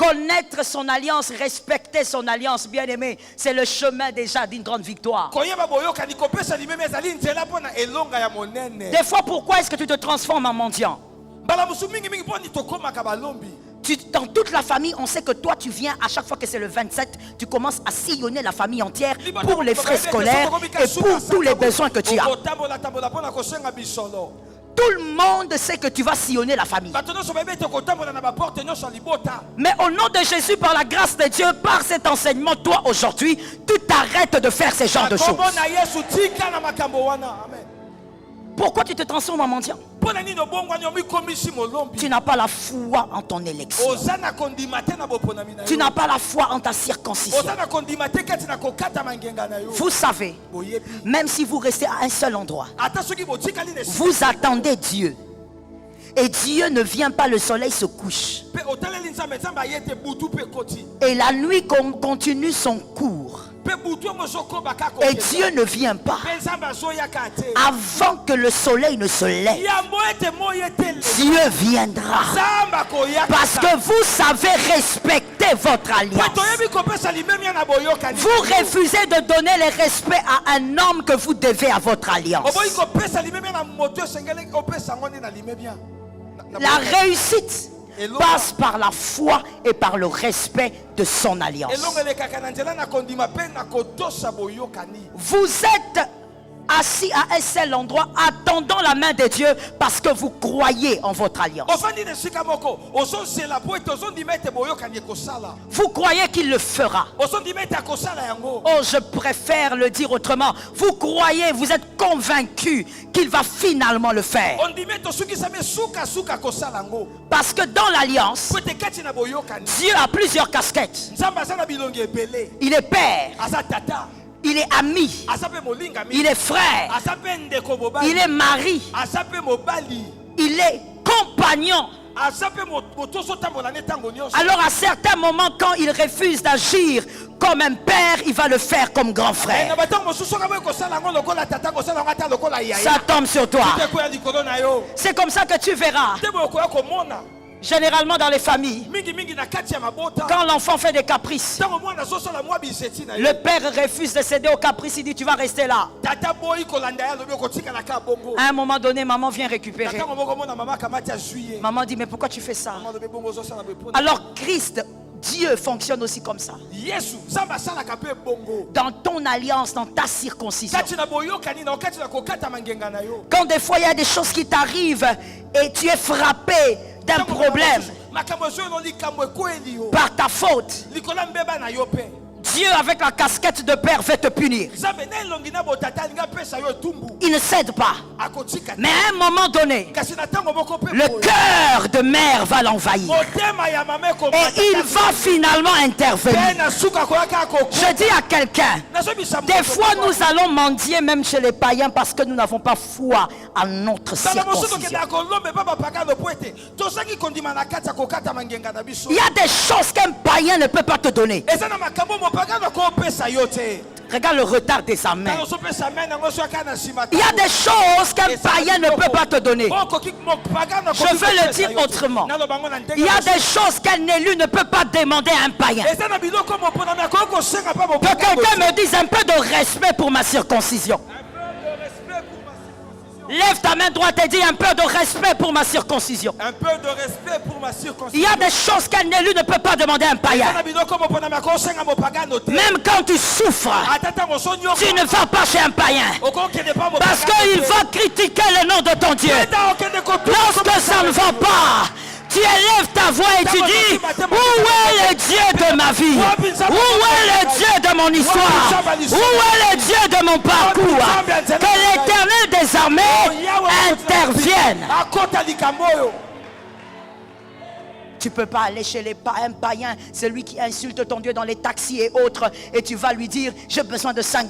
Connaître son alliance, respecter son alliance, bien aimé, c'est le chemin déjà d'une grande victoire. Des fois, pourquoi est-ce que tu te transformes en mendiant? Dans toute la famille, on sait que toi tu viens à chaque fois que c'est le 27, tu commences à sillonner la famille entière pour les frais scolaires et pour tous les besoins que tu as. Tout le monde sait que tu vas sillonner la famille. Mais au nom de Jésus, par la grâce de Dieu, par cet enseignement, toi aujourd'hui, tu t'arrêtes de faire ce genre de choses. Pourquoi tu te transformes en mendiant? Tu n'as pas la foi en ton élection. Tu n'as pas la foi en ta circoncision. Vous savez, même si vous restez à un seul endroit, vous attendez Dieu. Et Dieu ne vient pas, le soleil se couche. Et la nuit continue son cours. Et Dieu ne vient pas avant que le soleil ne se lève. Dieu viendra. Parce que vous savez respecter votre alliance. Vous refusez de donner le respect à un homme que vous devez à votre alliance. La réussite passe par la foi et par le respect de son alliance. Vous êtes assis à un seul endroit, attendant la main de Dieu parce que vous croyez en votre alliance. Vous croyez qu'il le fera. Oh, je préfère le dire autrement. Vous croyez, vous êtes convaincu qu'il va finalement le faire. Parce que dans l'alliance, Dieu a plusieurs casquettes. Il est père. Il est ami, il est frère, il est mari, il est compagnon. Alors à certains moments, quand il refuse d'agir comme un père, il va le faire comme grand frère. Ça tombe sur toi. C'est comme ça que tu verras. Généralement dans les familles, quand l'enfant fait des caprices, le père refuse de céder aux caprices. Il dit tu vas rester là. À un moment donné, maman vient récupérer. Maman dit mais pourquoi tu fais ça? Alors Christ, Dieu fonctionne aussi comme ça. Dans ton alliance, dans ta circoncision. Quand des fois il y a des choses qui t'arrivent et tu es frappé d'un problème par ta faute, Dieu avec la casquette de père va te punir. Il ne cède pas. Mais à un moment donné, le cœur de mère va l'envahir. Et il va finalement intervenir. Je dis à quelqu'un, des fois nous allons mendier même chez les païens parce que nous n'avons pas foi à notre circoncision. Il y a des choses qu'un païen ne peut pas te donner. Regarde le retard des amens. Il y a des choses qu'un païen ne peut pas te donner. Je veux le dire autrement. Il y a des choses qu'un élu ne peut pas demander à un païen. Que quelqu'un me dise un peu de respect pour ma circoncision. Lève ta main droite et dis un peu de respect pour ma circoncision. Un peu de respect pour ma circoncision. Il y a des choses qu'un élu ne peut pas demander à un païen. Même quand tu souffres, tu ne vas pas chez un païen. Parce qu'il va critiquer le nom de ton Dieu. Lorsque ça ne va pas, tu élèves ta voix et tu dis, où est le Dieu de ma vie? Où est le Dieu de mon histoire? Où est le Dieu de mon parcours? Que l'Éternel des armées intervienne. Tu ne peux pas aller chez un païen, celui qui insulte ton Dieu dans les taxis et autres, et tu vas lui dire, j'ai besoin de $5.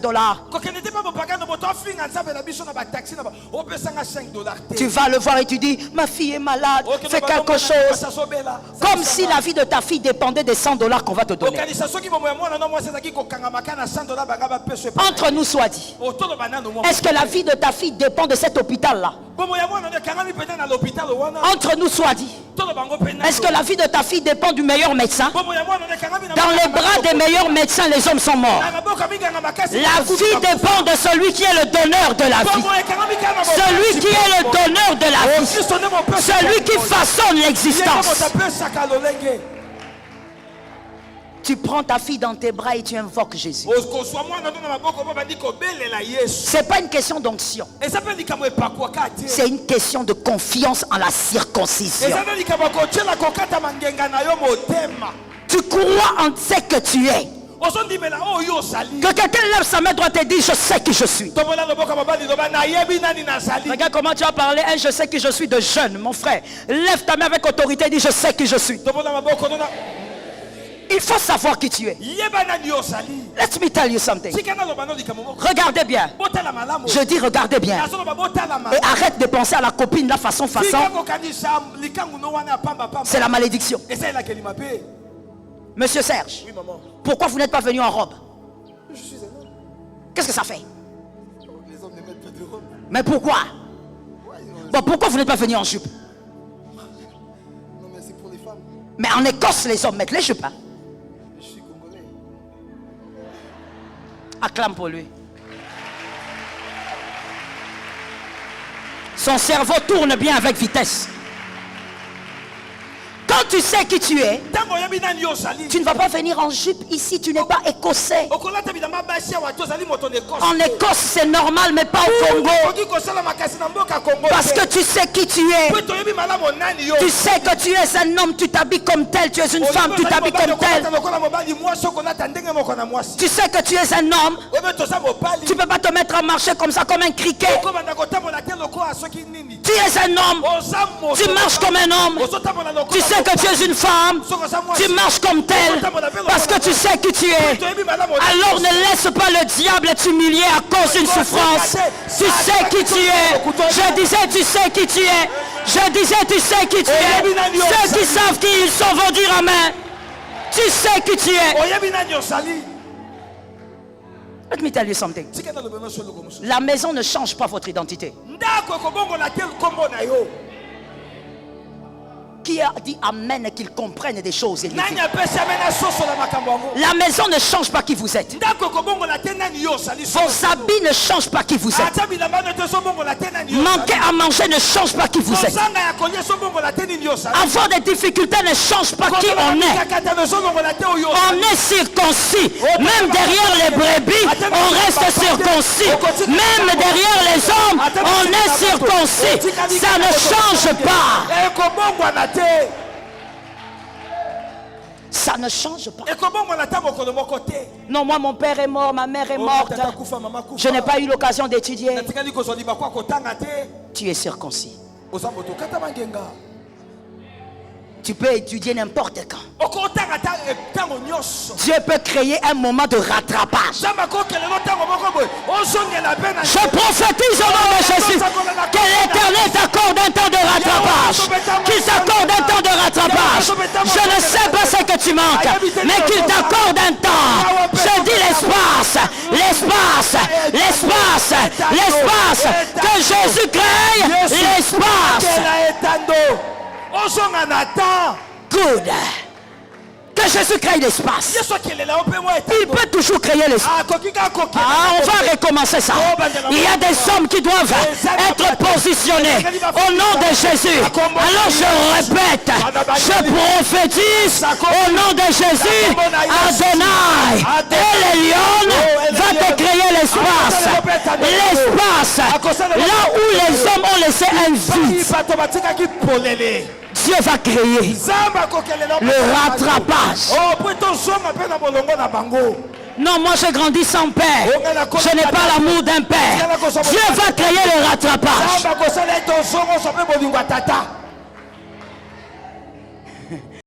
Tu vas le voir et tu dis, ma fille est malade, fais quelque chose. Comme si la vie de ta fille dépendait des $100 qu'on va te donner. Entre nous soit dit, est-ce que la vie de ta fille dépend de cet hôpital-là? Entre nous soit dit. Est-ce que la vie de ta fille dépend du meilleur médecin? Dans les bras des meilleurs médecins, les hommes sont morts. La vie dépend de celui qui est le donneur de la vie. Celui qui est le donneur de la vie. Celui qui façonne l'existence. Tu prends ta fille dans tes bras et tu invoques Jésus. C'est pas une question d'onction. C'est une question de confiance en la circoncision. Tu crois en ce que tu es. Que quelqu'un lève sa main droite et dit je sais qui je suis. Regarde comment tu as parlé. Je sais qui je suis de jeune, mon frère. Lève ta main avec autorité et dis je sais qui je suis. Il faut savoir qui tu es. Let me tell you something. Regardez bien. Je dis regardez bien. Et arrête de penser à la copine de la façon. C'est la malédiction. Monsieur Serge, oui, pourquoi vous n'êtes pas venu en robe? Je suis un homme. Qu'est-ce que ça fait? Les hommes ne mettent pas de robe. Mais pourquoi? Bon, pourquoi vous n'êtes pas venu en jupe? Non, mais c'est pour les femmes. Mais en Écosse, les hommes mettent les jupes. Hein? Je suis congolais. Acclame pour lui. Son cerveau tourne bien avec vitesse. Quand tu sais qui tu es, tu ne vas pas venir en jupe ici, tu n'es pas écossais. En Écosse c'est normal mais pas au Congo. Parce que tu sais qui tu es. Tu sais que tu es un homme, tu t'habilles comme tel. Tu es une femme, tu t'habilles comme tel. Tu sais que tu es un homme. Tu ne peux pas te mettre à marcher comme ça, comme un criquet. Tu es un homme. Tu marches comme un homme. Tu sais que tu es une femme, tu marches comme telle, parce que tu sais qui tu es. Alors ne laisse pas le diable t'humilier à cause d'une souffrance. Tu sais qui tu es. Je disais tu sais qui tu es. Je disais tu sais qui tu es. Ceux qui savent qui ils sont vont dire amen. Tu sais qui tu es. Let me tell you something. La maison ne change pas votre identité. Qui a dit amen et qu'ils comprennent des choses élevées. La maison ne change pas qui vous êtes. Vos habits ne changent pas qui vous êtes. Manquer à manger ne change pas qui vous êtes. Avoir des difficultés ne change pas qui on est. On est circoncis. Même derrière les brebis, on reste circoncis. Même derrière les hommes, on est circoncis. Ça ne change pas. Ça ne change pas. Non, moi mon père est mort, ma mère est morte. Je n'ai pas eu l'occasion d'étudier. Tu es circoncis. Tu peux étudier n'importe quand. Dieu peut créer un moment de rattrapage. Je prophétise au nom de Jésus que l'Éternel t'accorde un temps de rattrapage. Qu'il t'accorde un temps de rattrapage. Je ne sais pas ce que tu manques, mais qu'il t'accorde un temps. Je dis l'espace, l'espace, l'espace, l'espace. Que Jésus crée l'espace. Good. Que Jésus crée l'espace. Il peut toujours créer l'espace. On va recommencer ça. Il y a des hommes qui doivent être positionnés au nom de Jésus. Alors je répète, je prophétise au nom de Jésus. Adonai Elion va te créer l'espace. L'espace là où les hommes ont laissé un vide. Dieu va créer le rattrapage. Non, moi j'ai grandi sans père. Je n'ai pas l'amour d'un père. Dieu va créer le rattrapage.